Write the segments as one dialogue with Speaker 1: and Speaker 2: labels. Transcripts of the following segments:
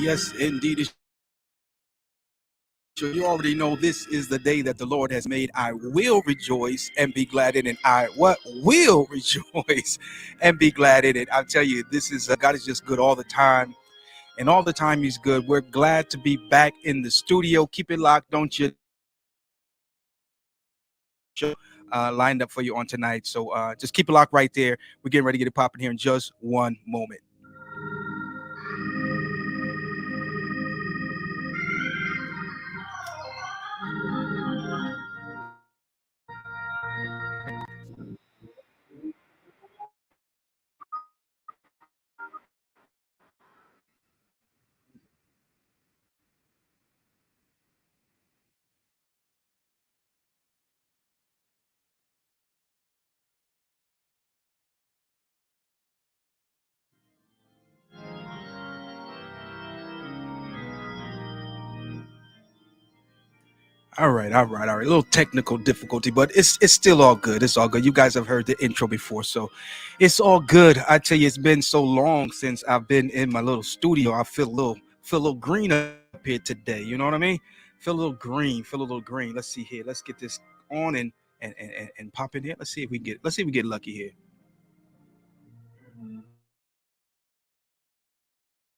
Speaker 1: Yes, indeed. You already know this is the day that the Lord has made. I will rejoice and be glad in it. I what will rejoice and be glad in it. I'll tell you, this is God is just good all the time, and all the time He's good. We're glad to be back in the studio. Keep it locked, don't you? Lined up for you on tonight. So just keep it locked right there. We're getting ready to get it popping here in just one moment. All right. A little technical difficulty, but it's still all good. It's all good. You guys have heard the intro before, so it's all good. I tell you, it's been so long since I've been in my little studio. I feel a little green up here today. You know what I mean? Feel a little green. Feel a little green. Let's see here. Let's get this on and pop in here. Let's see if we get lucky here.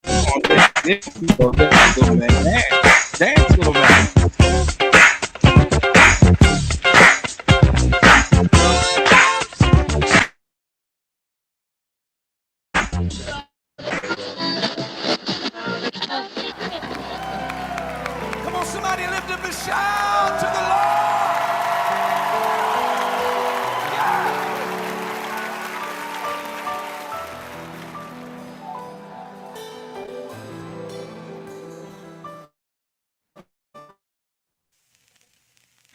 Speaker 1: On, there we go. There we go, man. Dance, little man. Come on, somebody lift up a shout to the Lord.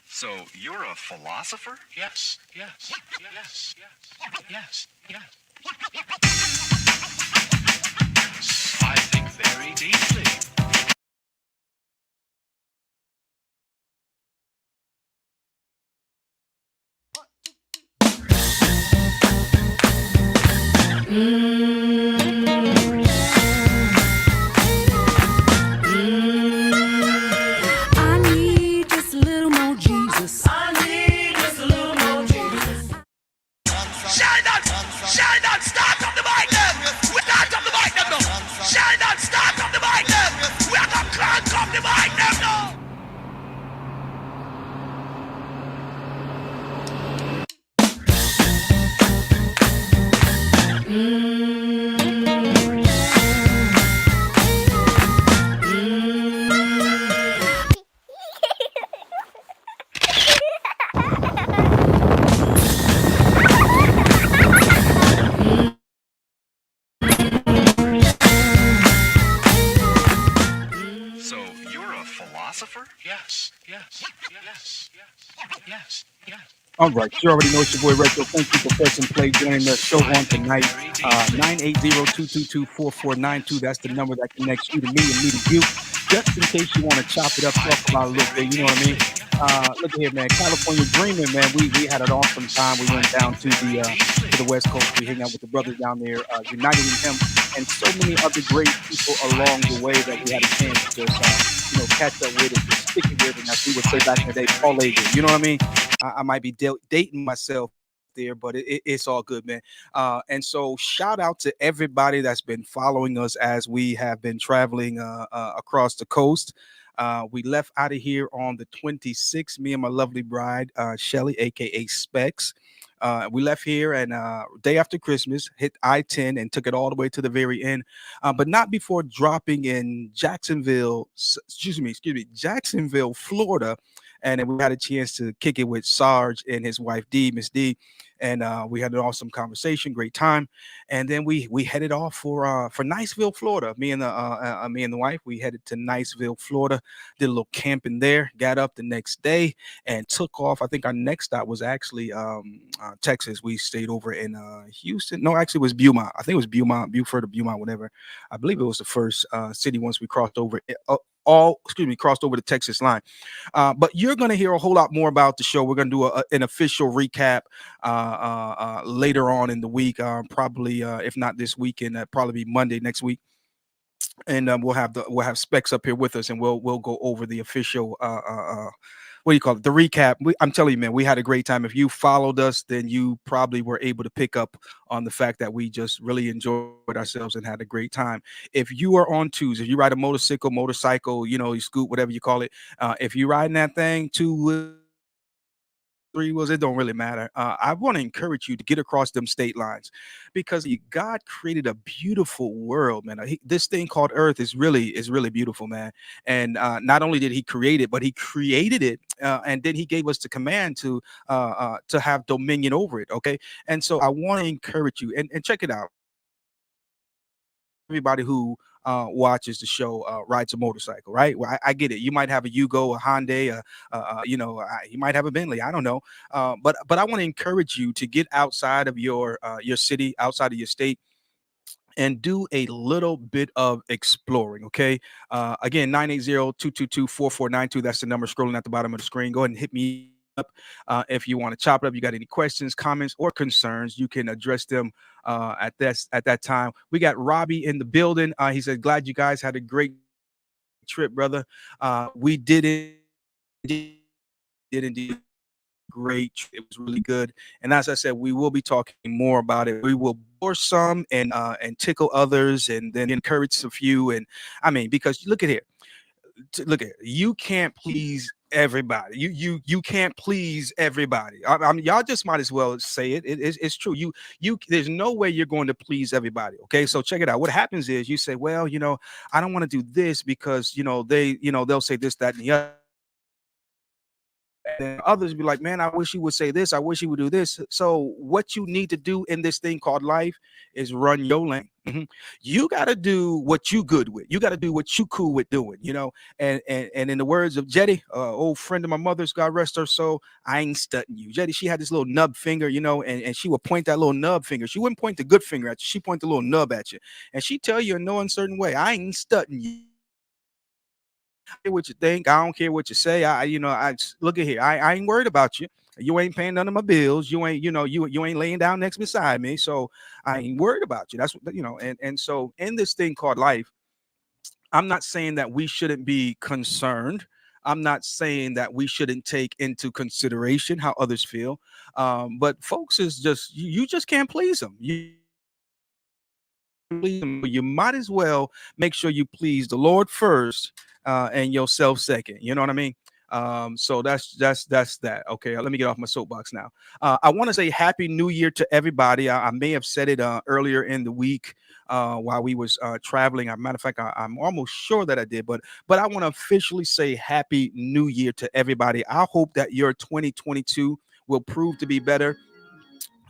Speaker 2: So you're a philosopher?
Speaker 3: Yes, yes, yes, yes, yes, yes. I think very deeply.
Speaker 4: I need just a little more Jesus. I need just a little more Jesus.
Speaker 3: Sheldon! Sheldon, start up the mic then! We start up the mic them now! Sheldon, start up the mic then! We are gonna crank up the mic them now!
Speaker 2: So you're a philosopher?
Speaker 3: Yes, yes, yes, yes, yes, yes.
Speaker 1: All right, you already know it's your boy Retro. Thank you for pressing play, joining the show on tonight. 980-222-4492. That's the number that connects you to me and me to you. Just in case you want to chop it up, talk about it a little bit, you know what I mean? Look at here, man. California Dreaming, man. We had an awesome time. We went down to the West Coast. We hang out with the brothers down there, United in Him, and so many other great people along the way that we had a chance to just catch up with and just stick it with, and as we would say back in the day, Paul Adrian. You know what I mean? I might be dating myself there, but it's all good, man. And so, shout out to everybody that's been following us as we have been traveling across the coast. We left out of here on the 26th, me and my lovely bride, Shelly, aka Specs. We left here and day after Christmas, hit I-10 and took it all the way to the very end, but not before dropping in Jacksonville, Florida. And then we had a chance to kick it with Sarge and his wife D, Miss D, and we had an awesome conversation, great time. And then we headed off for Niceville, Florida. Me and the wife, we headed to Niceville, Florida, did a little camping there, got up the next day and took off. I think our next stop was actually Texas. We stayed over in Houston. No, actually, it was Beaumont. I think it was Beaumont, Beaufort or Beaumont, whatever. I believe it was the first city once we crossed over. Crossed over the Texas line. But you're going to hear a whole lot more about the show. We're going to do an official recap later on in the week, probably if not this weekend, probably be Monday next week. and we'll have Specs up here with us, and we'll go over the official what do you call it, the recap. I'm telling you, man, we had a great time. If you followed us, then you probably were able to pick up on the fact that we just really enjoyed ourselves and had a great time. If you are on twos, if you ride a motorcycle, you know, you scoot, whatever you call it, if you're riding that thing, two three wheels, it don't really matter. I want to encourage you to get across them state lines, because God created a beautiful world, man. This thing called Earth is really beautiful, man. And not only did He create it, but He created it, and then He gave us the command to have dominion over it. Okay, and so I want to encourage you, and check it out. Everybody who watches the show rides a motorcycle, right? Well, I get it. You might have a Yugo, a Hyundai, you know, you might have a Bentley. I don't know, but I want to encourage you to get outside of your city, outside of your state, and do a little bit of exploring. Okay. Again, 980-222-4492. That's the number scrolling at the bottom of the screen. Go ahead and hit me up. If you want to chop it up, you got any questions, comments, or concerns, you can address them at that time. We got Robbie in the building. He said, glad you guys had a great trip, brother. We did indeed great. It was really good. And as I said, we will be talking more about it. We will bore some and tickle others, and then encourage a few. And I mean, because look at here, you can't please everybody. You can't please everybody. I mean, y'all just might as well say it's true. You there's no way you're going to please everybody. Okay, so check it out. What happens is you say, well, you know, I don't want to do this because they'll say this, that, and the other. And others be like, man, I wish you would say this. I wish you would do this. So what you need to do in this thing called life is run your lane. You got to do what you good with. You got to do what you cool with doing, you know. And in the words of Jetty, old friend of my mother's, God rest her soul, I ain't stunting you. Jetty, she had this little nub finger, you know, and she would point that little nub finger. She wouldn't point the good finger at you. She point the little nub at you. And she tell you in no uncertain way, I ain't stunting you. What you think. I don't care what you say. I look at here. I ain't worried about you. You ain't paying none of my bills. You ain't, you ain't laying down next beside me. So I ain't worried about you. That's what, and so in this thing called life, I'm not saying that we shouldn't be concerned. I'm not saying that we shouldn't take into consideration how others feel. But folks is just, you just can't please them. You might as well make sure you please the Lord first, and yourself second. You know what I mean? So that's that. Okay, let me get off my soapbox now. I want to say Happy New Year to everybody. I may have said it earlier in the week while we was traveling. As a matter of fact, I'm almost sure that I did, but I want to officially say Happy New Year to everybody. I hope that your 2022 will prove to be better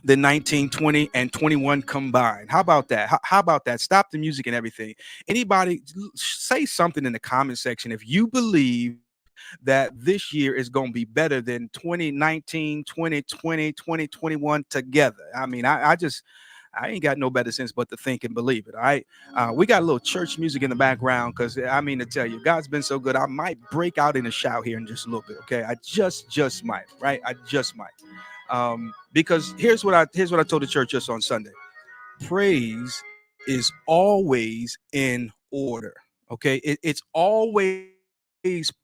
Speaker 1: the 19, 20, and 21 combined. How about that? How about that? Stop the music and everything. Anybody say something in the comment section if you believe that this year is going to be better than 2019, 2020, 2021 together. I mean, I ain't got no better sense but to think and believe it. All right. We got a little church music in the background because I mean to tell you, God's been so good. I might break out in a shout here in just a little bit. Okay. I just might, right? I just might. Because here's what I told the church just on Sunday. Praise is always in order. Okay. It's always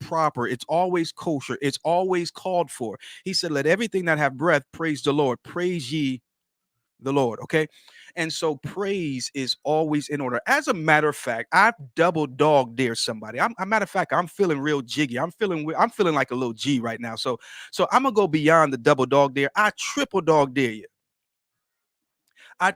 Speaker 1: proper. It's always kosher. It's always called for. He said, let everything that have breath praise the Lord. Praise ye the Lord. Okay. And so praise is always in order. As a matter of fact, I've double dog dare somebody. A matter of fact, I'm feeling real jiggy. I'm feeling like a little G right now. So I'm gonna go beyond the double dog dare. I triple dog dare you. I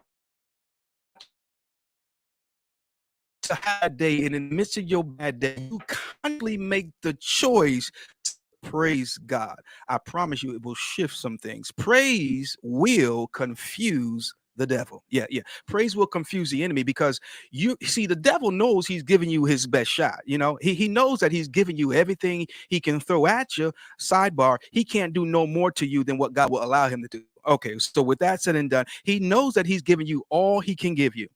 Speaker 1: to have a day, and in the midst of your bad day, you kindly make the choice to praise God. I promise you, it will shift some things. Praise will confuse the devil. Yeah. Praise will confuse the enemy because you see, the devil knows he's giving you his best shot. You know, he knows that he's giving you everything he can throw at you. Sidebar, he can't do no more to you than what God will allow him to do. Okay, so with that said and done, he knows that he's giving you all he can give you,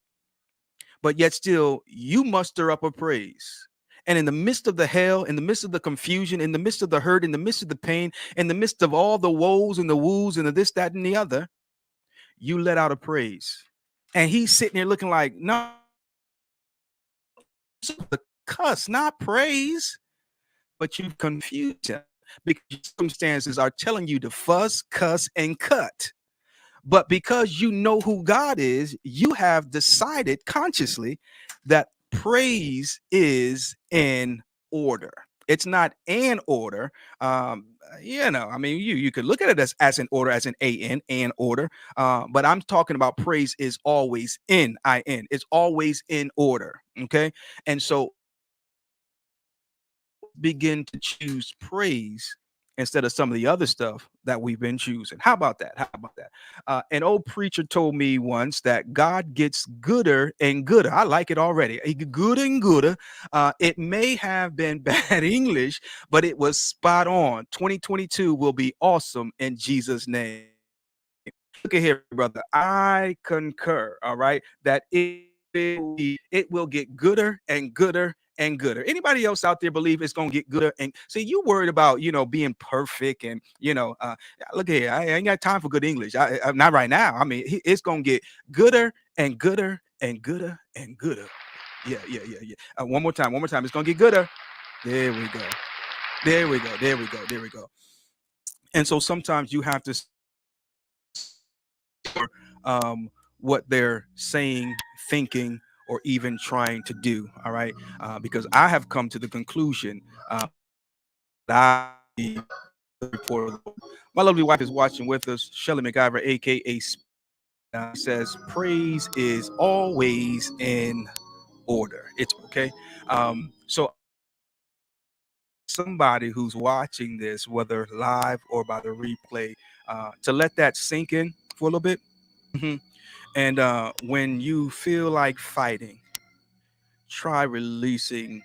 Speaker 1: but yet still you muster up a praise. And in the midst of the hell, in the midst of the confusion, in the midst of the hurt, in the midst of the pain, in the midst of all the woes and the woos and the this, that, and the other, you let out a praise. And he's sitting there looking like, no, the cuss, not praise, but you've confused him because your circumstances are telling you to fuss, cuss, and cut. But because you know who God is, you have decided consciously that praise is in order. It's not an order. I mean, you could look at it as an order, as an order. But I'm talking about praise is always in. It's always in order. Okay. And so begin to choose praise instead of some of the other stuff that we've been choosing. How about that? How about that? An old preacher told me once that God gets gooder and gooder. I like it already. Gooder and gooder. It may have been bad English, but it was spot on. 2022 will be awesome in Jesus' name. Look at here, brother. I concur. All right, that it will get gooder and gooder and gooder. Anybody else out there believe it's gonna get gooder? And see, you worried about being perfect and look here. I ain't got time for good English. Not right now. I mean, it's gonna get gooder and gooder and gooder and gooder. Yeah. One more time. One more time. It's gonna get gooder. There we go. There we go. There we go. There we go. And so sometimes you have to um, what they're saying, thinking, or even trying to do. All right, because I have come to the conclusion that my lovely wife is watching with us, Shelly McIver, aka says praise is always in order. It's okay. So somebody who's watching this, whether live or by the replay, to let that sink in for a little bit. Mhm. And when you feel like fighting, try releasing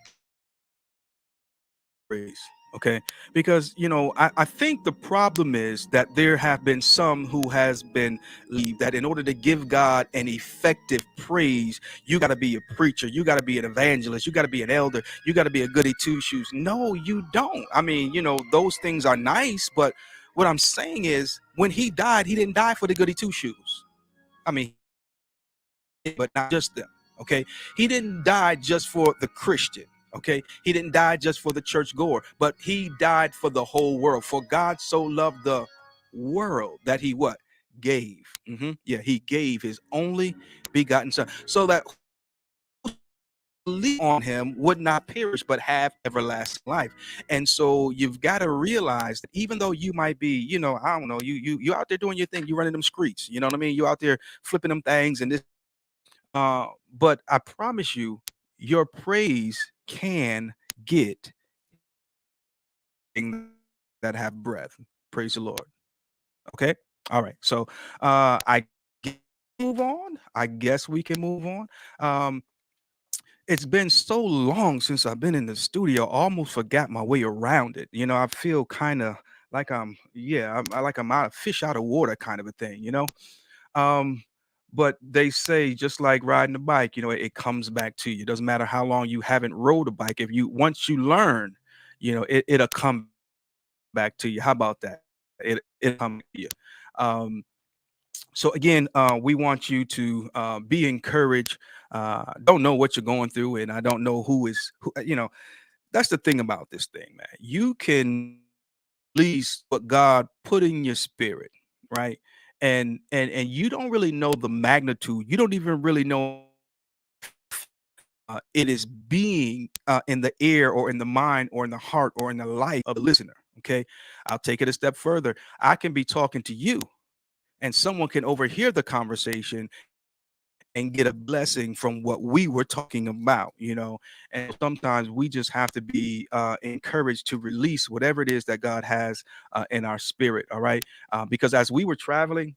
Speaker 1: praise. Okay, because I think the problem is that there have been some who has been believed that in order to give God an effective praise, you got to be a preacher, you got to be an evangelist, you got to be an elder, you got to be a goody two shoes. No, you don't. I mean, those things are nice, but what I'm saying is, when he died, he didn't die for the goody two shoes. I mean, but not just them. Okay, he didn't die just for the Christian. Okay, he didn't die just for the church goer, but he died for the whole world. For God so loved the world that he what gave. Yeah, he gave his only begotten son, so that believe on him would not perish but have everlasting life. And so you've got to realize that even though you might be, I don't know, you out there doing your thing, you running them streets, you know what I mean, you out there flipping them things and this. But I promise you, your praise can get things that have breath. Praise the Lord. Okay. All right. So I move on. I guess we can move on. Um, it's been so long since I've been in the studio, I almost forgot my way around it. I feel kind of like I'm out of fish out of water kind of a thing. Um, but they say just like riding a bike, it comes back to you. It doesn't matter how long you haven't rode a bike. If you once you learn, it'll come back to you. How about that? It'll come to you. Um, so again, we want you to be encouraged. Don't know what you're going through, and I don't know who. That's the thing about this thing, man. You can release what God put in your spirit, right? And you don't really know the magnitude. You don't even really know it is being in the ear or in the mind or in the heart or in the life of the listener. Okay, I'll take it a step further. I can be talking to you, and someone can overhear the conversation and get a blessing from what we were talking about. And sometimes we just have to be encouraged to release whatever it is that God has in our spirit. All right, because as we were traveling,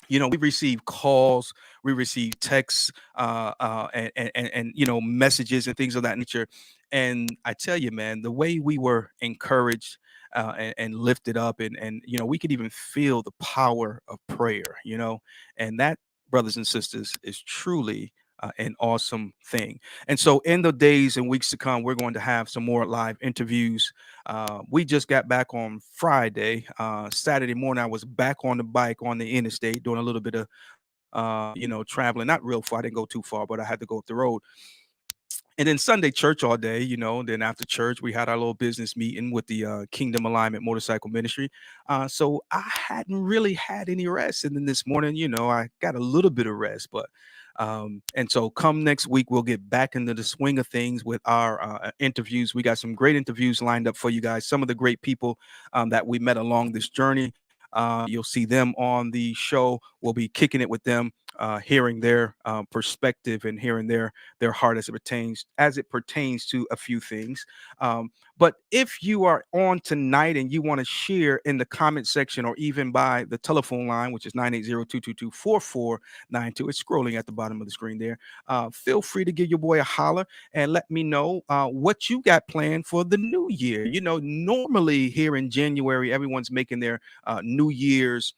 Speaker 1: we receive calls, we receive texts, and messages and things of that nature. And I tell you, man, the way we were encouraged and lifted up, and we could even feel the power of prayer. And that, brothers and sisters, is truly an awesome thing. And so, in the days and weeks to come, we're going to have some more live interviews. We just got back on Friday. Saturday morning, I was back on the bike on the interstate doing a little bit of, traveling. Not real far. I didn't go too far, but I had to go up the road. And then Sunday church all day, then after church we had our little business meeting with the Kingdom Alignment Motorcycle Ministry. So I hadn't really had any rest, and then this morning, I got a little bit of rest. But and so come next week we'll get back into the swing of things with our interviews. We got some great interviews lined up for you guys, some of the great people that we met along this journey. You'll see them on the show. We'll be kicking it with them, hearing their perspective and hearing their heart as it pertains to a few things. But if you are on tonight and you want to share in the comment section or even by the telephone line, which is 980-222-4492, it's scrolling at the bottom of the screen there. Feel free to give your boy a holler and let me know what you got planned for the new year. Normally here in January, everyone's making their New Year's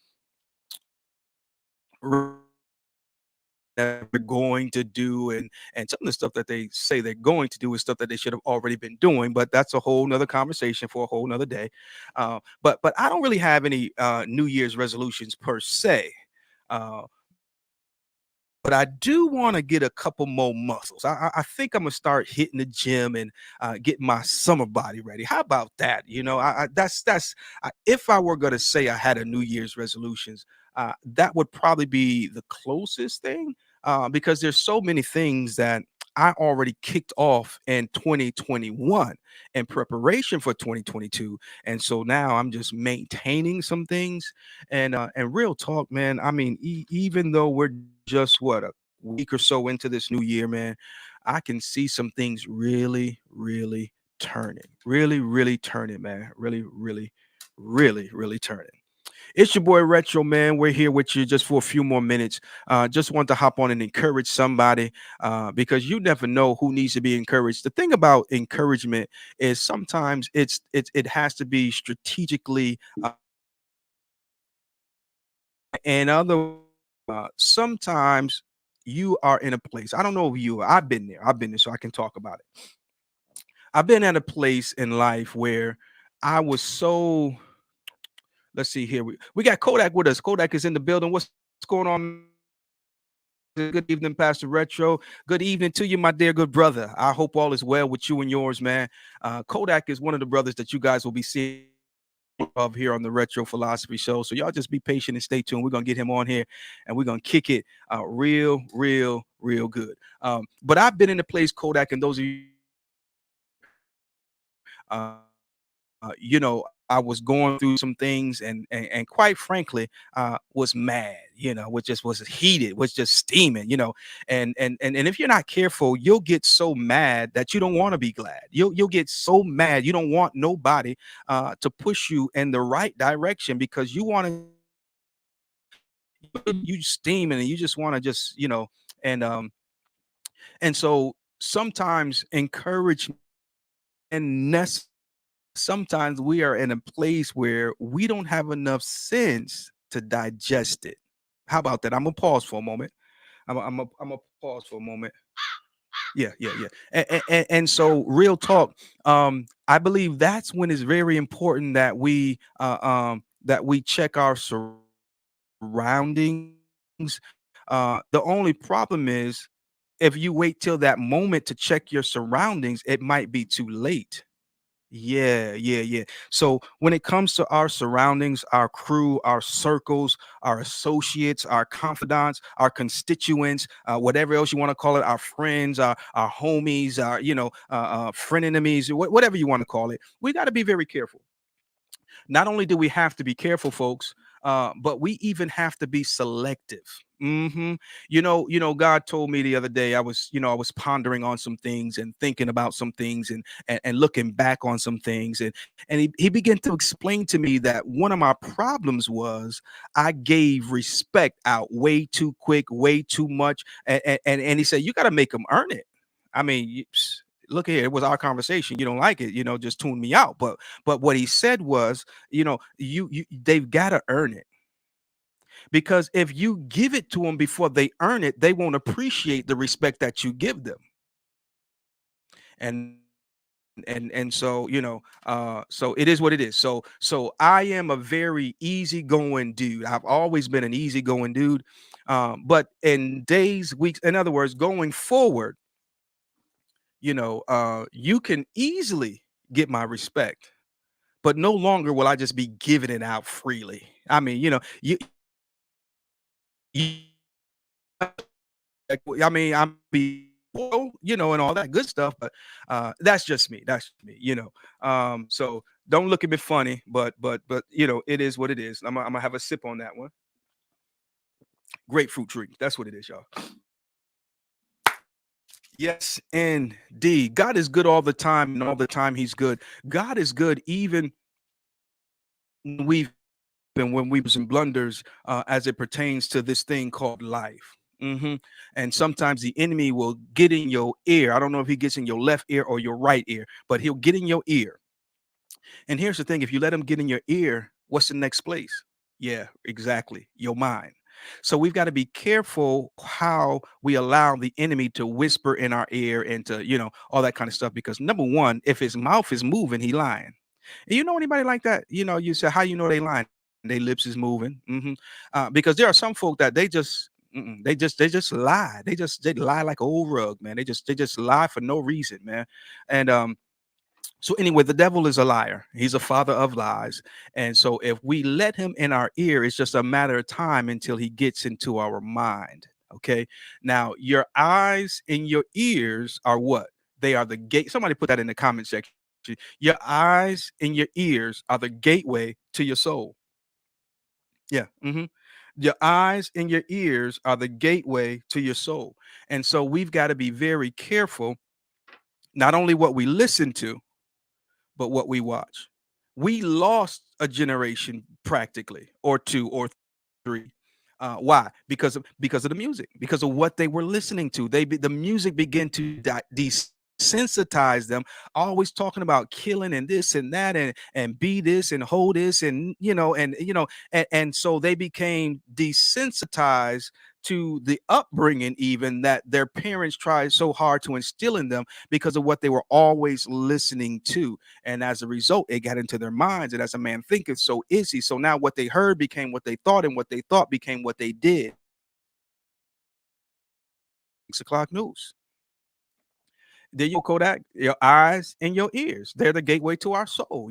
Speaker 1: that we're going to do, and some of the stuff that they say they're going to do is stuff that they should have already been doing, but that's a whole nother conversation for a whole nother day. But I don't really have any New Year's resolutions per se. But I do want to get a couple more muscles. I think I'm gonna start hitting the gym and getting my summer body ready. How about that? If I were gonna say I had a New Year's resolutions, that would probably be the closest thing, because there's so many things that I already kicked off in 2021 in preparation for 2022, and so now I'm just maintaining some things. And real talk, man. I mean, even though we're just what, a week or so into this new year, man, I can see some things really, really turning, really, really turning, man, really, really, really, really turning. It's your boy Retro, man. We're here with you just for a few more minutes. Just want to hop on and encourage somebody, because you never know who needs to be encouraged. The thing about encouragement is sometimes it has to be strategically, and other sometimes you are in a place. I don't know if you. I've been there, so I can talk about it. I've been at a place in life where I was so. Let's see here. We got Kodak with us. Kodak is in the building. What's going on? Good evening, Pastor Retro. Good evening to you, my dear good brother. I hope all is well with you and yours, man. Kodak is one of the brothers that you guys will be seeing of here on the Retro Philosophy Show. So y'all just be patient and stay tuned. We're gonna get him on here and we're gonna kick it real, real, real good. But I've been in the place, Kodak, and those of you, uh, I was going through some things, and quite frankly, was mad. Was just was heated, was just steaming. And if you're not careful, you'll get so mad that you don't want to be glad. You'll get so mad you don't want nobody to push you in the right direction, because you want to, you steaming and you just want to just and so sometimes encouragement and sometimes we are in a place where we don't have enough sense to digest it. How about that? I'm gonna pause for a moment. I'm gonna pause for a moment. Yeah, yeah, yeah. And so, real talk. I believe that's when it's very important that we check our surroundings. The only problem is if you wait till that moment to check your surroundings, it might be too late. Yeah, yeah, yeah. So when it comes to our surroundings, our crew, our circles, our associates, our confidants, our constituents, whatever else you want to call it, our friends, our homies, our friend enemies, whatever you want to call it, we got to be very careful. Not only do we have to be careful, folks, but we even have to be selective. God told me the other day, I was pondering on some things and thinking about some things, and looking back on some things, and he began to explain to me that one of my problems was I gave respect out way too quick, way too much, and he said you got to make them earn it. I mean, look here, it was our conversation. You don't like it, just tune me out. But what he said was, you they've got to earn it, because if you give it to them before they earn it, they won't appreciate the respect that you give them. And so so it is what it is. So I am a very easygoing dude. I've always been an easygoing dude. But in days, weeks, in other words, going forward, you can easily get my respect, but no longer will I just be giving it out freely. I mean, you I mean, I'm be and all that good stuff, but that's just me. That's me. So don't look at me funny, but it is what it is. I'm gonna have a sip on that one. Grapefruit drink. That's what it is, y'all. Yes, indeed. God is good all the time, and all the time He's good. God is good even when we've been when we was in blunders as it pertains to this thing called life. And sometimes the enemy will get in your ear. I don't know if he gets in your left ear or your right ear, but he'll get in your ear. And here's the thing: if you let him get in your ear, what's the next place? Yeah, exactly. Your mind. So we've got to be careful how we allow the enemy to whisper in our ear and to, all that kind of stuff. Because number one, if his mouth is moving, he lying. And you know anybody like that? You say, how you know they lying? Their lips is moving. Because there are some folk that they just lie. They lie like an old rug, man. They just lie for no reason, man. And so anyway, the devil is a liar. He's a father of lies. And so if we let him in our ear, it's just a matter of time until he gets into our mind. Okay. Now, your eyes and your ears are what? They are the gate. Somebody put that in the comment section. Your eyes and your ears are the gateway to your soul. Yeah. Your eyes and your ears are the gateway to your soul. And so we've got to be very careful, not only what we listen to, but what we watch. We lost a generation practically, or two, or three. Why? Because of the music, because of what they were listening to. The music began to desensitize them. Always talking about killing and this and that, and be this and hold this, and so they became desensitized to the upbringing, even that their parents tried so hard to instill in them because of what they were always listening to. And as a result, it got into their minds. And as a man thinketh, so is he. So now what they heard became what they thought, and what they thought became what they did. 6 o'clock news. There you go, Kodak. Your eyes and your ears. They're the gateway to our soul.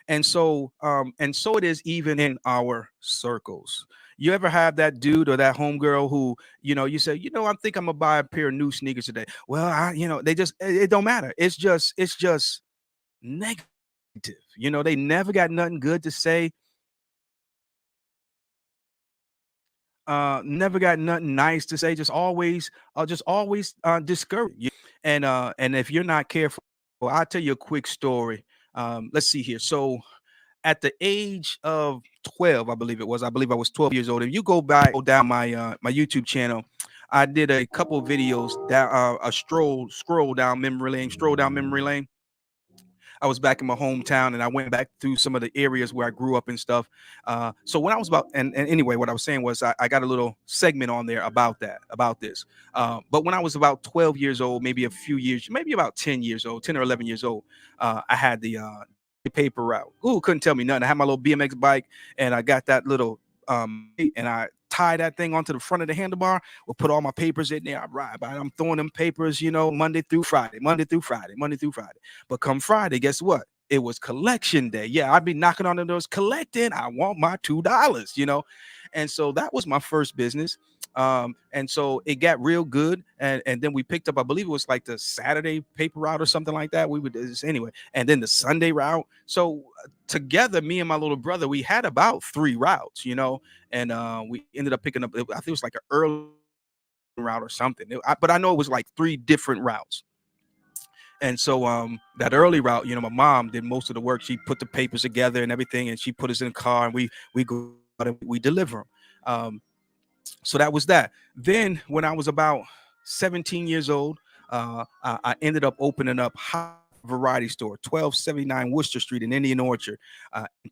Speaker 1: And so it is even in our circles. You ever have that dude or that homegirl who, you say, I think I'm gonna buy a pair of new sneakers today. Well, they just it don't matter. It's just negative. They never got nothing good to say. Never got nothing nice to say. Just always discourage you. And if you're not careful, well, I'll tell you a quick story. Let's see here. So at the age of 12, I believe I was 12 years old. If you go down my YouTube channel, I did a couple of videos down a stroll down memory lane. I was back in my hometown, and I went back through some of the areas where I grew up and stuff. So when I was and anyway, what I was saying was I got a little segment on there about this. But when I was about 12 years old, maybe a few years, maybe about 10 years old, 10 or 11 years old, I had the paper route. Ooh, couldn't tell me nothing. I had my little BMX bike, and I got that little and I tie that thing onto the front of the handlebar. We'll put all my papers in there. I ride by. I'm throwing them papers, Monday through Friday. But come Friday, guess what? It was collection day. Yeah, I'd be knocking on the doors collecting. I want my $2. And so that was my first business. And so it got real good. And then we picked up, I believe it was like the Saturday paper route or something like that. We would do this anyway. And then the Sunday route. So together, me and my little brother, we had about 3 routes, and we ended up picking up, I think it was like an early route or something. But I know it was like 3 different routes. And so that early route, my mom did most of the work. She put the papers together and everything, and she put us in a car, and we go out and we deliver them. So that was that. Then when I was about 17 years old, I ended up opening up variety store, 1279 Worcester Street in Indian Orchard.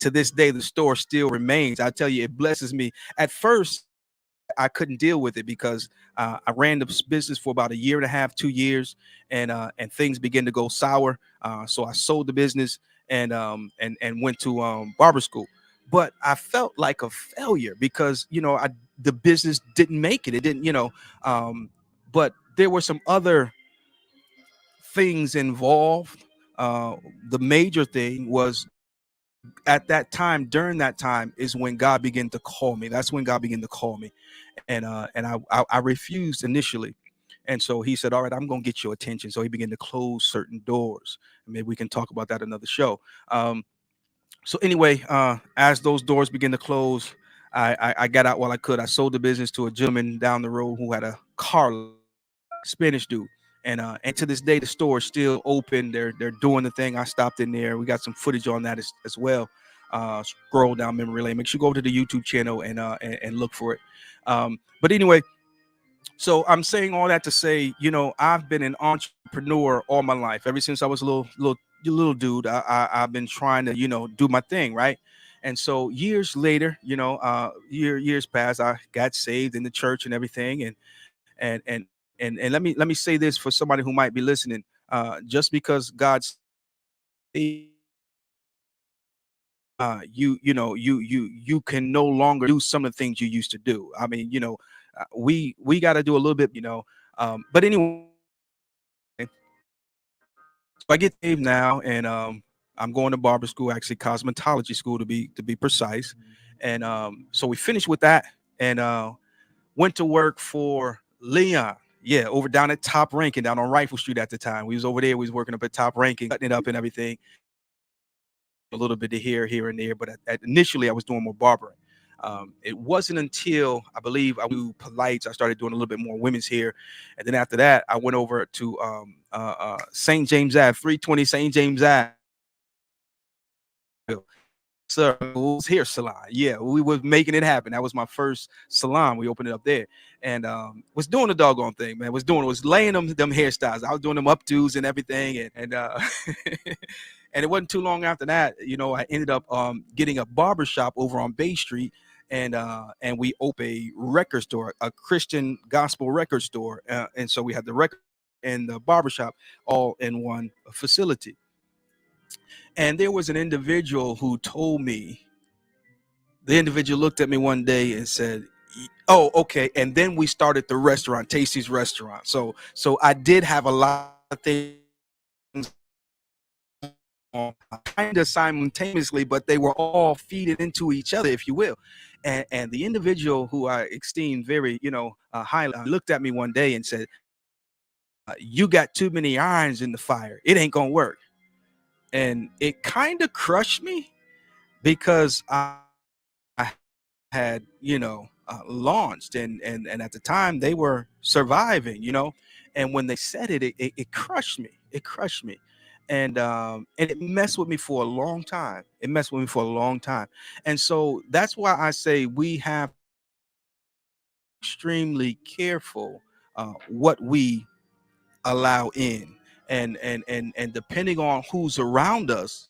Speaker 1: To this day, the store still remains. I tell you, it blesses me. At first, I couldn't deal with it because I ran the business for about a year and a half, 2 years, and things began to go sour. So I sold the business and went to barber school. But I felt like a failure because the business didn't make it. It didn't, but there were some other things involved. The major thing was at that time, during that time, is when God began to call me. That's when God began to call me, and I refused initially, and so He said, "All right, I'm going to get your attention." So He began to close certain doors. Maybe we can talk about that another show. So anyway, as those doors began to close, I got out while I could. I sold the business to a gentleman down the road who had a car, Spanish dude. And to this day, the store is still open. They're doing the thing. I stopped in there. We got some footage on that as well. Scroll down memory lane. Make sure you go to the YouTube channel and look for it. But anyway, so I'm saying all that to say, I've been an entrepreneur all my life. Ever since I was a little dude, I've been trying to, do my thing, right? And so years later, years passed, I got saved in the church and everything, and and and let me say this for somebody who might be listening. Just because God's you can no longer do some of the things you used to do. I mean, we got to do a little bit, but anyway, so I get saved now, and I'm going to barber school, actually cosmetology school to be precise. And so we finished with that, and went to work for Leon. Yeah, over down at Top Ranking, down on Rifle Street at the time. We was over there. We was working up at Top Ranking, cutting it up and everything. A little bit of here and there, but initially I was doing more barbering. It wasn't until I believe I do Polites, I started doing a little bit more women's hair, and then after that, I went over to St. James Ave, 320 St. James Ave. Sir, hair salon. Yeah, we were making it happen. That was my first salon. We opened it up there, and was doing the doggone thing, man. Was laying them hairstyles. I was doing them updos and everything, and and it wasn't too long after that, I ended up getting a barber shop over on Bay Street, and we opened a record store, a Christian gospel record store, and so we had the record and the barber shop all in one facility. And there was an individual who told me, the individual looked at me one day and said, "Oh, okay." And then we started the restaurant, Tasty's Restaurant. So I did have a lot of things kind of simultaneously, but they were all feeding into each other, if you will. And the individual who I esteemed very, highly, looked at me one day and said, "You got too many irons in the fire. It ain't gonna work." And it kind of crushed me because I had, launched, and at the time they were surviving, and when they said it crushed me. It crushed me. And it messed with me for a long time. It messed with me for a long time. And so that's why I say we have extremely careful what we allow in, and depending on who's around us,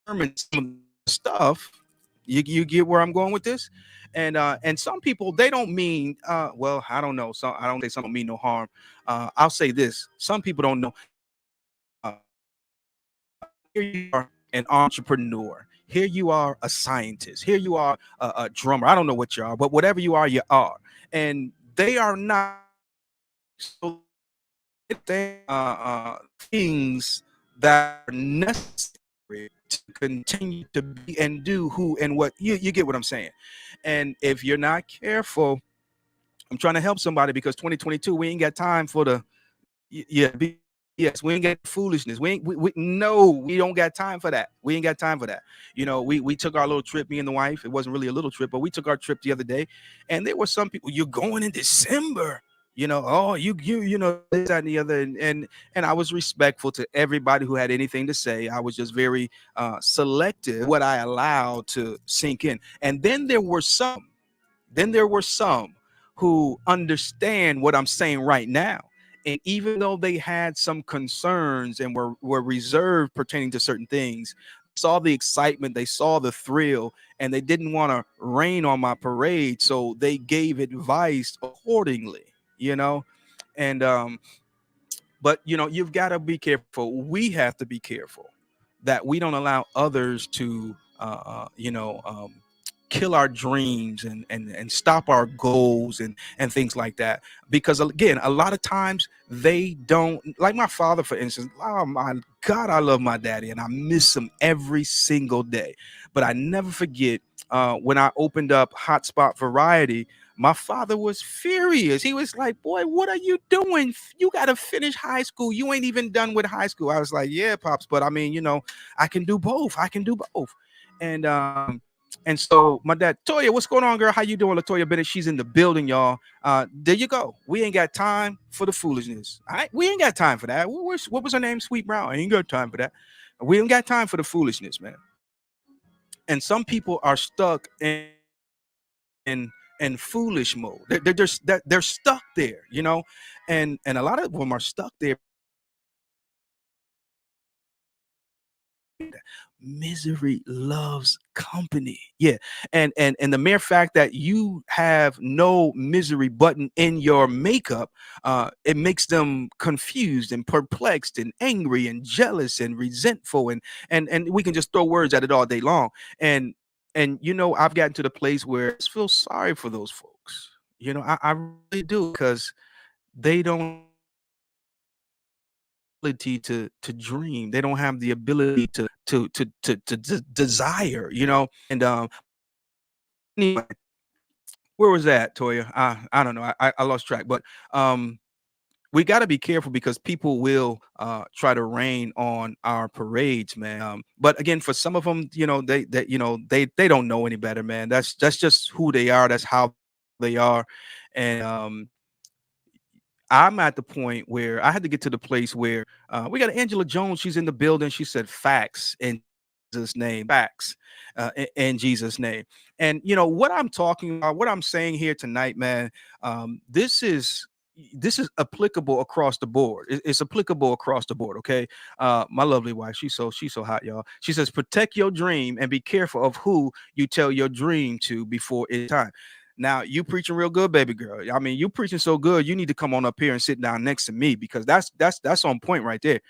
Speaker 1: determine some of the stuff. You get where I'm going with this. And some people, they don't mean well, I don't know, so I don't say some don't mean no harm. I'll say this: some people don't know. uh, Here you are, an entrepreneur. Here you are, a scientist. Here you are, a drummer. I don't know what you are, but whatever you are, and they are not. So things that are necessary to continue to be and do who and what you get what I'm saying. And if you're not careful, I'm trying to help somebody, because 2022, we ain't got time for the yes, we ain't got foolishness. No, we don't got time for that. We ain't got time for that. We took our little trip, me and the wife. It wasn't really a little trip, but we took our trip the other day, and there were some people, "You're going in December, oh, this, that, and the other." And I was respectful to everybody who had anything to say. I was just very selective what I allowed to sink in. And then there were some who understand what I'm saying right now. And even though they had some concerns and were reserved pertaining to certain things, saw the excitement, they saw the thrill, and they didn't want to rain on my parade. So they gave advice accordingly, you know. And but you've got to be careful. We have to be careful that we don't allow others to kill our dreams and stop our goals and things like that. Because again, a lot of times they don't, like my father, for instance. Oh my God, I love my daddy and I miss him every single day. But I never forget when I opened up Hotspot Variety. My father was furious. He was like, "Boy, what are you doing? You got to finish high school. You ain't even done with high school." I was like, "Yeah, pops, but I mean, I can do both. I can do both." And and so my dad, Toya, what's going on, girl? How you doing, Latoya Bennett? She's in the building, y'all. There you go. We ain't got time for the foolishness. All right, we ain't got time for that. What was her name? Sweet Brown. I ain't got time for that. We ain't got time for the foolishness, man. And some people are stuck in foolish mode. They're just that they're stuck there, and a lot of them are stuck there. Misery loves company. Yeah. And the mere fact that you have no misery button in your makeup, it makes them confused and perplexed and angry and jealous and resentful, and we can just throw words at it all day long. And I've gotten to the place where I just feel sorry for those folks. I really do, because they don't ability to dream. They don't have the ability to desire, And anyway, where was that, Toya? I don't know. I lost track, but we got to be careful, because people will try to rain on our parades, man. But again, for some of them, they don't know any better, man. That's just who they are. That's how they are, and I'm at the point where I had to get to the place where we got Angela Jones. She's in the building. She said, "Facts in Jesus' name, facts in Jesus' name." And what I'm talking about, what I'm saying here tonight, man. This is applicable across the board. It's applicable across the board. Okay. My lovely wife, she's so hot, y'all. She says, "Protect your dream and be careful of who you tell your dream to before it's time." Now, you preaching real good, baby girl. I mean, you preaching so good, you need to come on up here and sit down next to me, because that's on point right there.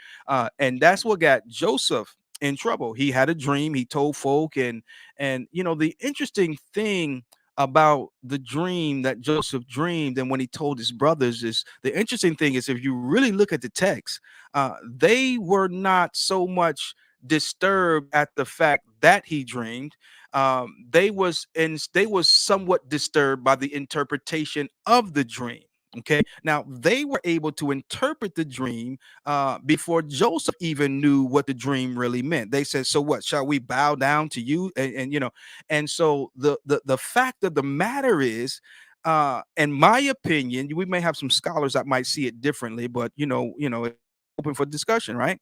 Speaker 1: And that's what got Joseph in trouble. He had a dream. He told folk, and the interesting thing about the dream that Joseph dreamed, and when he told his brothers, is the interesting thing is, if you really look at the text, they were not so much disturbed at the fact that he dreamed. They was somewhat disturbed by the interpretation of the dream. Okay, now they were able to interpret the dream before Joseph even knew what the dream really meant. They said, "So what? Shall we bow down to you?" And so the fact of the matter is, in my opinion, we may have some scholars that might see it differently, but it's open for discussion, right?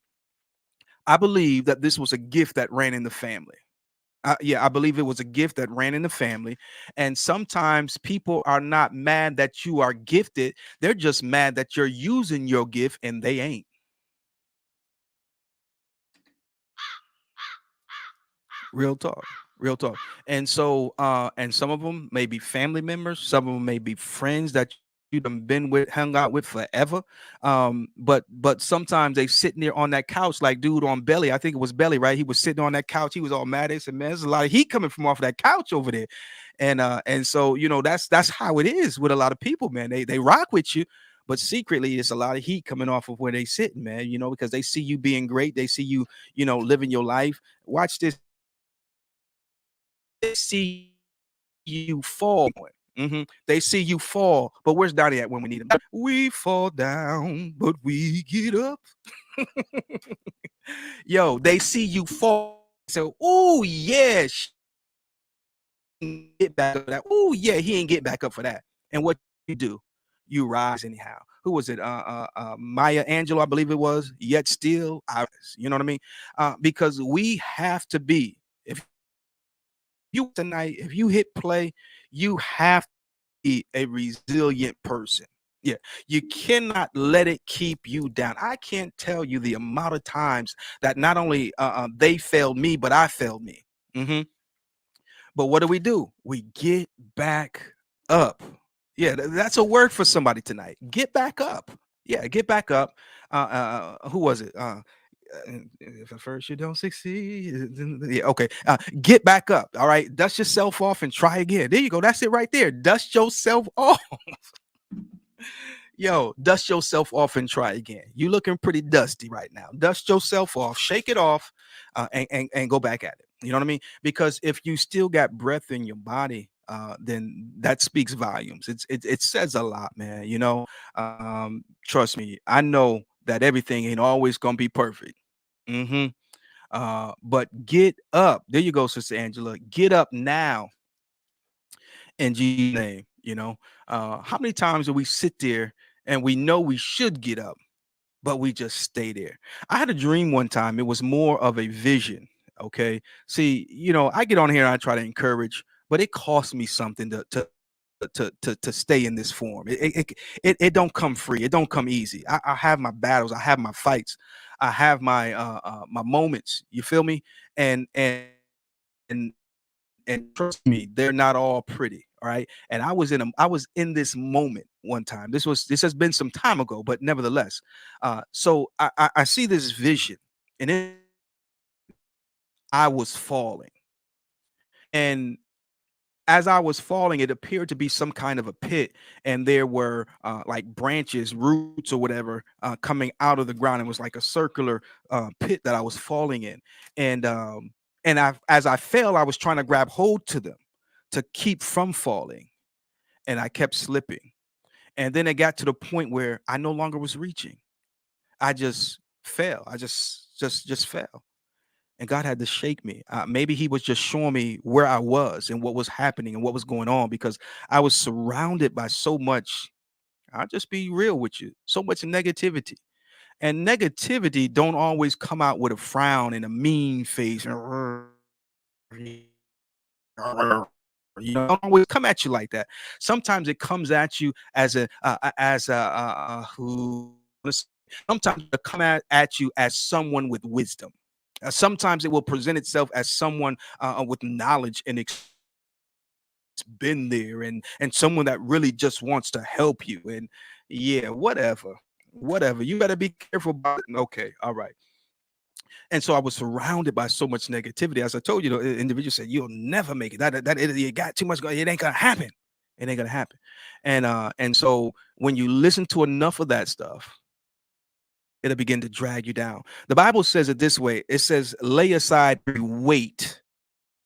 Speaker 1: I believe that this was a gift that ran in the family. Yeah, I believe it was a gift that ran in the family. And sometimes people are not mad that you are gifted. They're just mad that you're using your gift and they ain't. Real talk. Real talk. And so and some of them may be family members, some of them may be friends that you done been with, hung out with forever. But sometimes they sitting there on that couch, like dude on Belly. I think it was Belly, right? He was sitting on that couch. He was all mad. They said, "Man, there's a lot of heat coming from off of that couch over there." And so that's how it is with a lot of people, man. They rock with you, but secretly it's a lot of heat coming off of where they sitting, man, because they see you being great. They see you, living your life. Watch this. They see you fall. They see you fall, but where's Donnie at when we need him? We fall down, but we get up. Yo, they see you fall. So, oh yeah, get back up for that. Oh yeah, he ain't get back up for that. And what you do, you rise anyhow. Who was it? Maya Angelou, I believe it was. Yet still, I rise. You know what I mean? Because we have to be. If you tonight, if you hit play, you have to be a resilient person. Yeah, you cannot let it keep you down. I can't tell you the amount of times that not only they failed me, but I failed me. But what do? We get back up. Yeah, that's a word for somebody tonight. Get back up. Yeah, get back up. Who was it? If at first you don't succeed, yeah, okay. Get back up. All right, dust yourself off and try again. There you go. That's it right there. Dust yourself off. Yo, dust yourself off and try again. You looking pretty dusty right now. Dust yourself off, shake it off, and go back at it. You know what I mean? Because if you still got breath in your body, then that speaks volumes. It says a lot, man. You know, trust me. I know that everything ain't always gonna be perfect. Hmm. But get up. There you go, Sister Angela. Get up now in Jesus' name. You know, how many times do we sit there and we know we should get up, but we just stay there? I had a dream one time. It was more of a vision. Okay. See, you know, I get on here and I try to encourage, but it costs me something to stay in this form. It don't come free. It don't come easy. I have my battles. I have my fights. I have my my moments. You feel me? And and and trust me, they're not all pretty. All right. And I was in this moment one time. This has been some time ago, but nevertheless, so I see this vision, and I was falling, and as I was falling, it appeared to be some kind of a pit, and there were like branches, roots, or whatever coming out of the ground. It was like a circular pit that I was falling in, and as I fell, I was trying to grab hold to them to keep from falling, and I kept slipping. And then it got to the point where I no longer was reaching. I just fell. I just fell. And God had to shake me. Maybe He was just showing me where I was and what was happening and what was going on, because I was surrounded by so much. I'll just be real with you. So much negativity. And negativity don't always come out with a frown and a mean face. You know, don't always come at you like that. Sometimes it comes at you who. Sometimes it come at you as someone with wisdom. Sometimes it will present itself as someone with knowledge and been there, and someone that really just wants to help you. And yeah, whatever. You better be careful about it. Okay, all right. And so I was surrounded by so much negativity. As I told you, the individual said, "You'll never make it. You got too much going. It ain't gonna happen. It ain't gonna happen." And so when you listen to enough of that stuff, it'll begin to drag you down. The Bible says it this way. It says, "Lay aside every weight."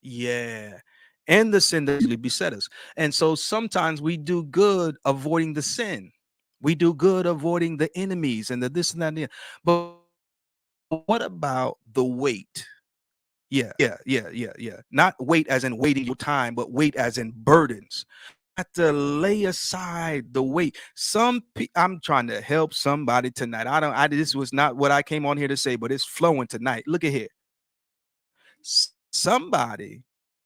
Speaker 1: Yeah. And the sin that usually beset us. And so sometimes we do good avoiding the sin. We do good avoiding the enemies and the this and that. And the, but what about the weight? Yeah. Not wait as in waiting your time, but wait as in burdens. Have to lay aside the weight. I'm trying to help somebody tonight. This was not what I came on here to say, but it's flowing tonight. Look at here. Somebody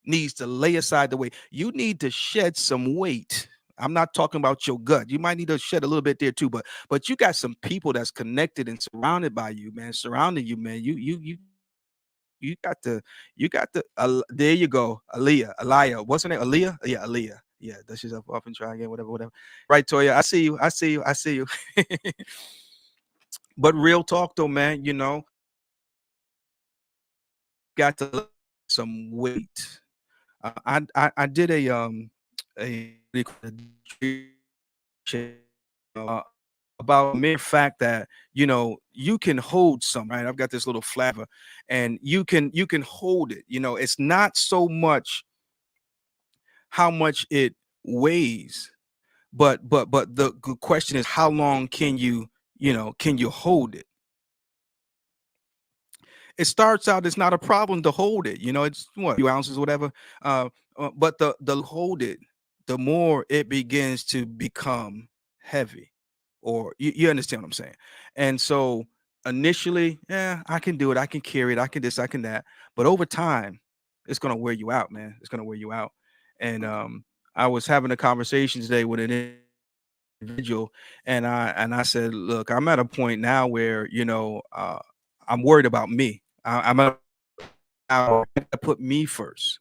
Speaker 1: needs to lay aside the weight. You need to shed some weight. I'm not talking about your gut. You might need to shed a little bit there too, but you got some people that's connected and surrounded by you, man, surrounding you, man. You got to there you go. Aliyah. What's her name? Aliyah? Yeah, Aliyah. Yeah, dust yourself off and try again, whatever. Right, Toya. I see you. But real talk though, man, you know, got to let some weight. I did a uh, about the mere fact that, you know, you can hold some, right? I've got this little flavor, and you can hold it. You know, it's not so much how much it weighs, but the good question is, how long can you hold it? It starts out, it's not a problem to hold it. You know, it's what, a few ounces, whatever. But the hold it, the more it begins to become heavy, or you understand what I'm saying. And so initially, yeah, I can do it, I can carry it, I can this, I can that. But over time, it's gonna wear you out, man. It's gonna wear you out. And I was having a conversation today with an individual, and I said, look, I'm at a point now where, you know, I'm worried about me. I'm at to put me first.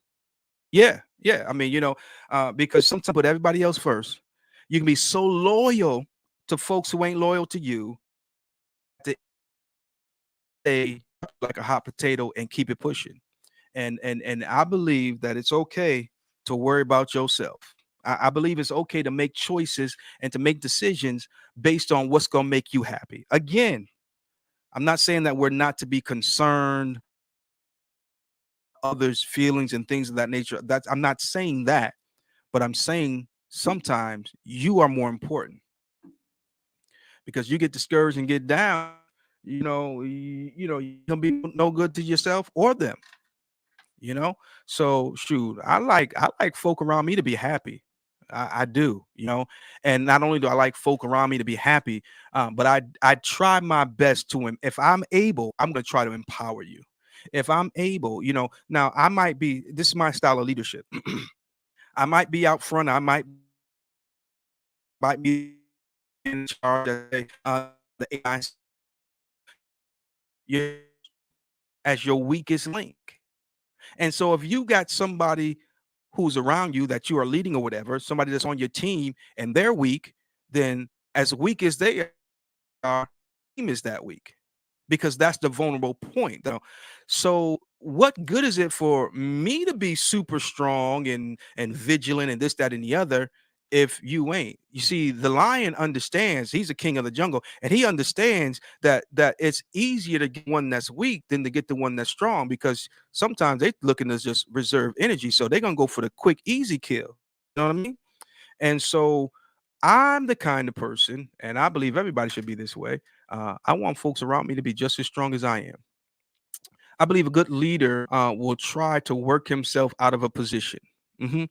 Speaker 1: Yeah. I mean, you know, because sometimes put everybody else first. You can be so loyal to folks who ain't loyal to you. They like a hot potato and keep it pushing. And I believe that it's okay to worry about yourself. I believe it's okay to make choices and to make decisions based on what's going to make you happy. Again, I'm not saying that we're not to be concerned others' feelings and things of that nature. That's I'm not saying that, but I'm saying sometimes you are more important because you get discouraged and get down. You don't be no good to yourself or them. you know so shoot, I like folk around me to be happy. I do, and not only do I like folk around me to be happy, but I try my best to if I'm able, I'm going to try to empower you. If I'm able, now I might be, this is my style of leadership. I might be out front, I might be in charge of the AI as your weakest link. And so if you got somebody who's around you that you are leading or whatever, somebody that's on your team and they're weak, then as weak as they are, team is that weak because that's the vulnerable point. So what good is it for me to be super strong and vigilant and this, that, and the other if you ain't? You see, the lion understands he's a king of the jungle, and he understands that it's easier to get one that's weak than to get the one that's strong because sometimes they looking to just reserve energy. So they're gonna go for the quick, easy kill. You know what I mean? And so I'm the kind of person, and I believe everybody should be this way. I want folks around me to be just as strong as I am. I believe a good leader will try to work himself out of a position. Mhm.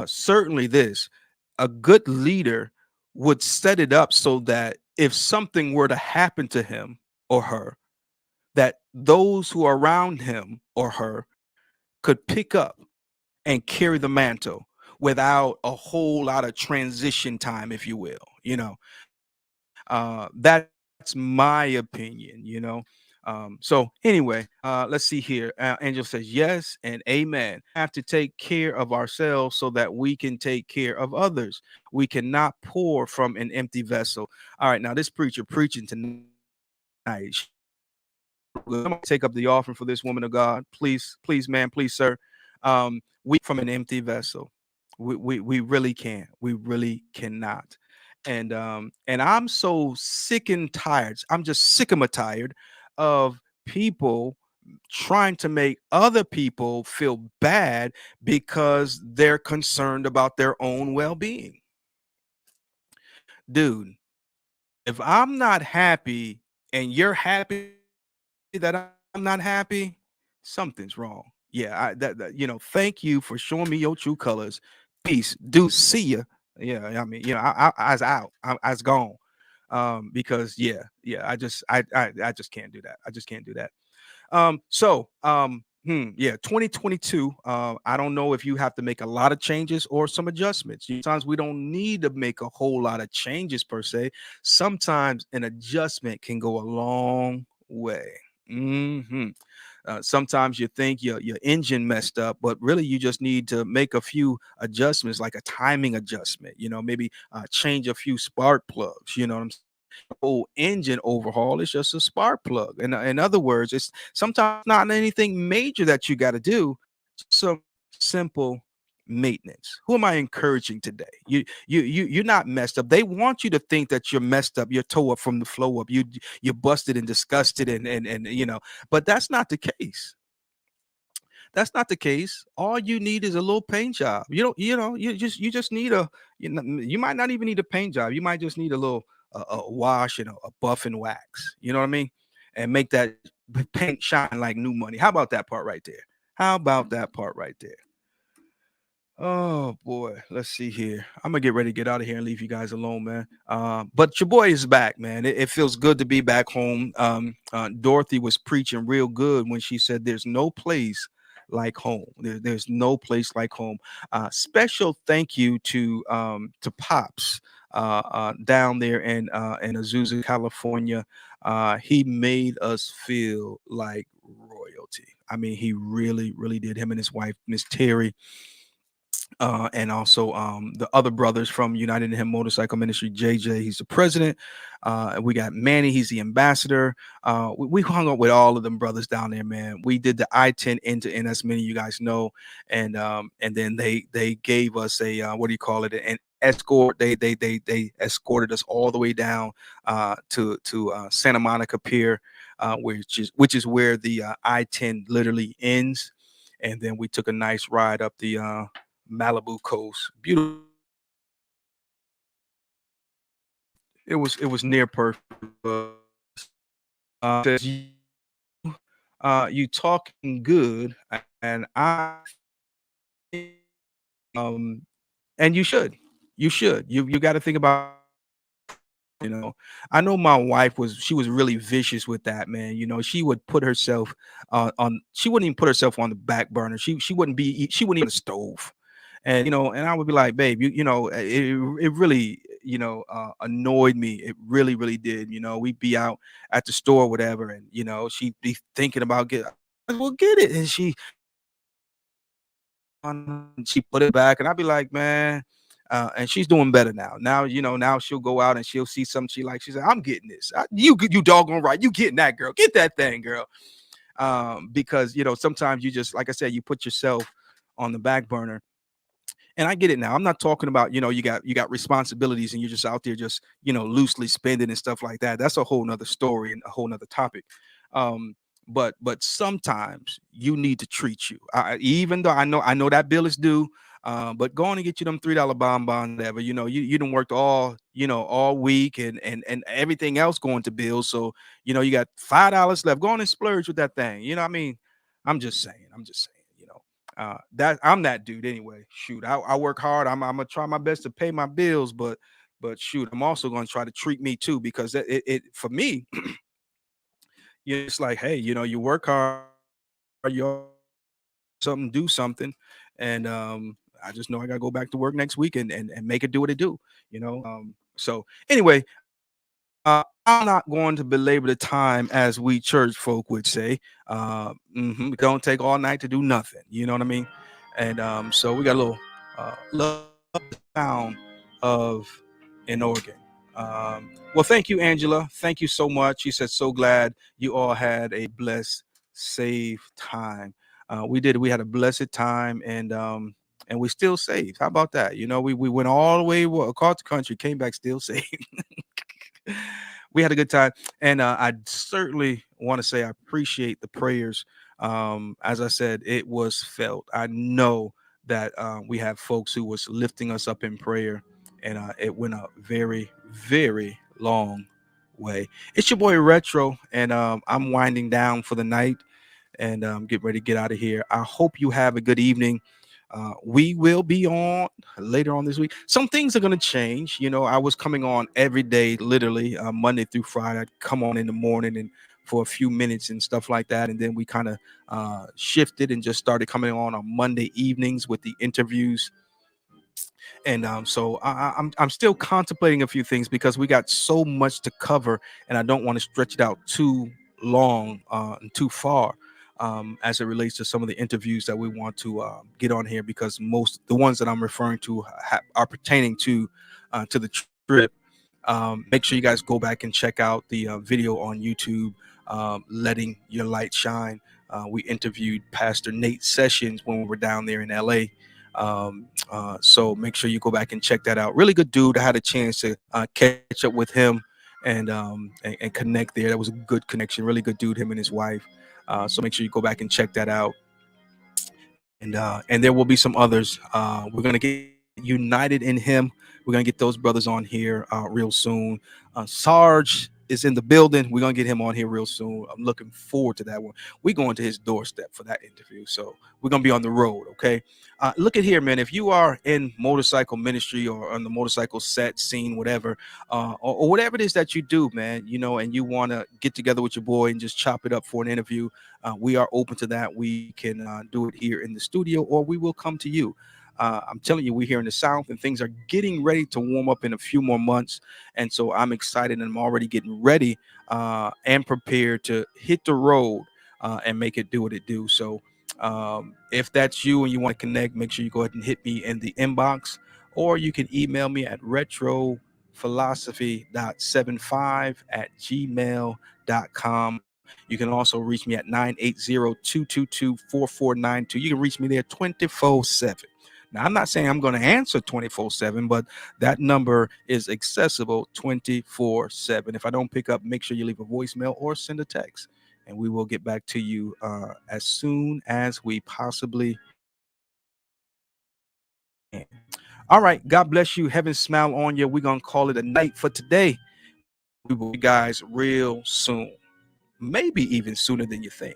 Speaker 1: Certainly, this a good leader would set it up so that if something were to happen to him or her, that those who are around him or her could pick up and carry the mantle without a whole lot of transition time, if you will. That's my opinion. So anyway, let's see here. Angel says yes and amen. Have to take care of ourselves so that we can take care of others. We cannot pour from an empty vessel. All right, now this preacher preaching tonight. I'm gonna take up the offering for this woman of God. Please, please, man, please, sir. We from an empty vessel. We really can't. We really cannot. And I'm so sick and tired. I'm just sick and tired of people trying to make other people feel bad because they're concerned about their own well-being. Dude, if I'm not happy and you're happy that I'm not happy, something's wrong. Yeah, thank you for showing me your true colors. Peace. Do see ya. Yeah, I mean, I was out. I was gone. Because yeah, I just can't do that. I just can't do that. Yeah, 2022. I don't know if you have to make a lot of changes or some adjustments. Sometimes we don't need to make a whole lot of changes per se. Sometimes an adjustment can go a long way. Sometimes you think your engine messed up, but really you just need to make a few adjustments, like a timing adjustment. Maybe change a few spark plugs. You know what I'm saying? Whole engine overhaul is just a spark plug. In other words, it's sometimes not anything major that you got to do, just some simple maintenance. Who am I encouraging today? You're not messed up. They want you to think that you're messed up, you're toe up from the flow up, you're busted and disgusted and but that's not the case. That's not the case. All you need is a little paint job. You just need you might not even need a paint job. You might just need a little a wash and a buff and wax. You know what I mean? And make that paint shine like new money. How about that part right there? How about that part right there? Oh boy, let's see here. I'm gonna get ready to get out of here and leave you guys alone, man. But your boy is back, man. It feels good to be back home. Dorothy was preaching real good when she said, "There's no place like home. There's no place like home." Special thank you to Pops down there in Azusa, California. He made us feel like royalty. I mean, he really, really did. Him and his wife, Miss Terry. and also the other brothers from United in Him Motorcycle Ministry. JJ, he's the president. And we got Manny, he's the ambassador. We hung up with all of them brothers down there, man. We did the I-10 into and as many of you guys know, and then they gave us a what do you call it, an escort. They escorted us all the way down to Santa Monica Pier, which is where the I-10 literally ends. And then we took a nice ride up the Malibu coast. Beautiful. It was near perfect. Says you talking good, and I um and you got to think about, you know, I know my wife was really vicious with that, man. You know, she would put herself on she wouldn't even put herself on the back burner. She wouldn't even the stove. And and I would be like, babe, it really, annoyed me. It really, really did. We'd be out at the store, whatever, and she'd be thinking about well, get it. And she put it back, and I'd be like, man. And she's doing better now. Now she'll go out and she'll see something she likes. She said, I'm getting this. You doggone right. You getting that, girl. Get that thing, girl. Because sometimes you just, like I said, you put yourself on the back burner. And I get it now. I'm not talking about, you got responsibilities and you're just out there just, loosely spending and stuff like that. That's a whole nother story and a whole nother topic. Um, but sometimes you need to treat you. Even though I know that bill is due, but go on and get you them $3 bonbon, whatever. You done worked all week and everything else going to bills. So you got $5 left. Go on and splurge with that thing. You know what I mean? I'm just saying. That I'm that dude anyway. Shoot, I work hard. I'm gonna try my best to pay my bills, but shoot, I'm also gonna try to treat me too, because it for me, it's like, hey, you work hard, you something, do something, and I just know I gotta go back to work next week and make it do what it do. So anyway, I'm not going to belabor the time, as we church folk would say. Don't take all night to do nothing. You know what I mean? And so we got a little love sound of an organ. Well, thank you, Angela. Thank you so much. She said, so glad you all had a blessed, safe time. We did. We had a blessed time, and we still saved. How about that? We went all the way across the country, came back still saved. We had a good time, and I certainly want to say I appreciate the prayers. As I said, it was felt. I know that we have folks who was lifting us up in prayer, and it went a very, very long way. It's your boy Retro, and I'm winding down for the night, and get ready to get out of here. I hope you have a good evening. We will be on later on this week. Some things are going to change. I was coming on every day, literally Monday through Friday. I'd come on in the morning and for a few minutes and stuff like that. And then we kind of shifted and just started coming on Monday evenings with the interviews. And so I'm still contemplating a few things because we got so much to cover, and I don't want to stretch it out too long and too far. As it relates to some of the interviews that we want to get on here, because most the ones that I'm referring to are pertaining to the trip. Make sure you guys go back and check out the video on YouTube, Letting Your Light Shine. We interviewed Pastor Nate Sessions when we were down there in LA. So make sure you go back and check that out. Really good dude. I had a chance to catch up with him and connect there. That was a good connection. Really good dude, him and his wife. So make sure you go back and check that out. And there will be some others. We're going to get united in him. We're going to get those brothers on here real soon. Sarge is in the building. We're going to get him on here real soon. I'm looking forward to that one. We're going to his doorstep for that interview. So we're going to be on the road, okay? Look at here, man. If you are in motorcycle ministry or on the motorcycle set, scene, whatever, or whatever it is that you do, man, and you want to get together with your boy and just chop it up for an interview, we are open to that. We can do it here in the studio, or we will come to you. I'm telling you, we're here in the South, and things are getting ready to warm up in a few more months. And so I'm excited, and I'm already getting ready and prepared to hit the road and make it do what it do. So If that's you and you want to connect, make sure you go ahead and hit me in the inbox, or you can email me at retrophilosophy.75@gmail.com. You can also reach me at 980-222-4492. You can reach me there 24/7. Now, I'm not saying I'm going to answer 24/7, but that number is accessible 24/7. If I don't pick up, make sure you leave a voicemail or send a text, and we will get back to you as soon as we possibly can. All right. God bless you. Heaven smile on you. We're going to call it a night for today. We will be guys real soon. Maybe even sooner than you think.